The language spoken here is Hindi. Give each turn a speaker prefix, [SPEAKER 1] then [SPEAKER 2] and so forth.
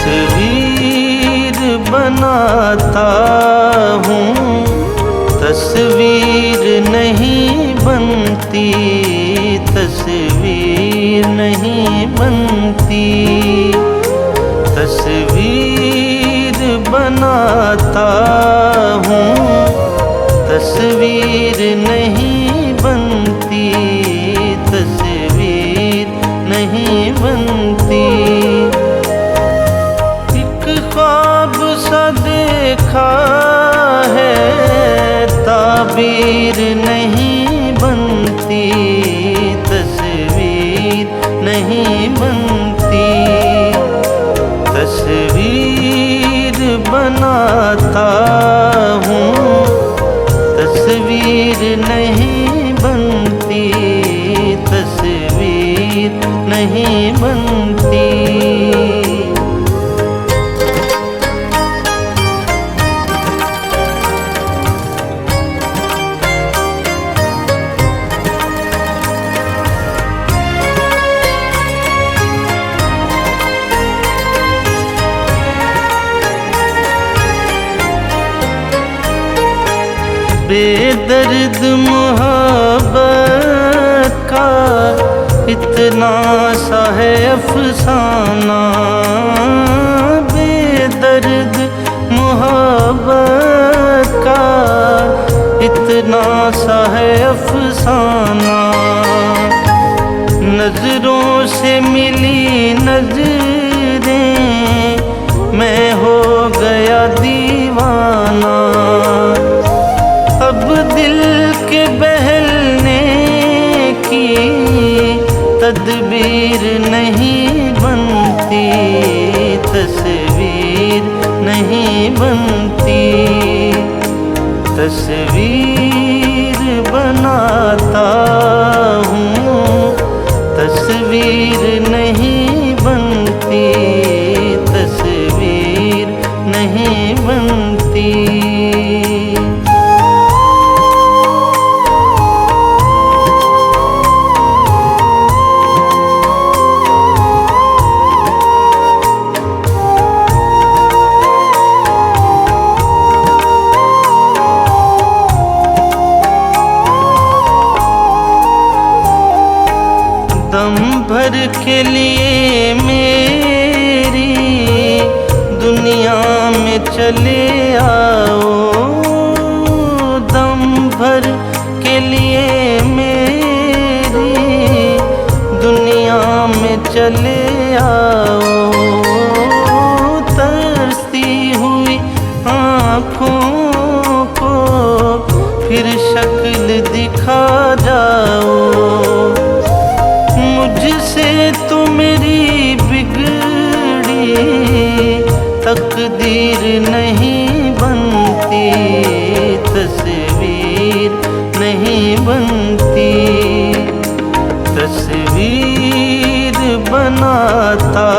[SPEAKER 1] तस्वीर बनाता हूँ, तस्वीर नहीं बनती, तस्वीर नहीं बनती। तस्वीर बनाता हूँ, तस्वीर नहीं बनती, तस्वीर नहीं बनती। एक ख्वाब सा देखा है, ताबीर नहीं बनती, तस्वीर नहीं बनती। तस्वीर बनाता हूँ, तस्वीर नहीं बनती, तस्वीर नहीं बनती। बेदर्द मोहब्बत का इतना सा है अफसाना, बेदर्द मोहब्बत का इतना सा है अफसाना। नजरों से मिली नजरें, मैं हो गया दीवाना। अब दिल के बहलने की तदबीर नहीं बनती, तस्वीर नहीं बनती। तस्वीर बनाता हूँ, तस्वीर नहीं बनती, तस्वीर नहीं बनती। दम भर के लिए मेरी दुनिया में चले आओ, दम भर के लिए मेरी दुनिया में चले आओ। तरसती हुई आँखों को फिर शक्ल दिखा जाओ। मुझसे तो मेरी बिगड़ी तकदीर नहीं बनती, तस्वीर नहीं बनती। तस्वीर बनाता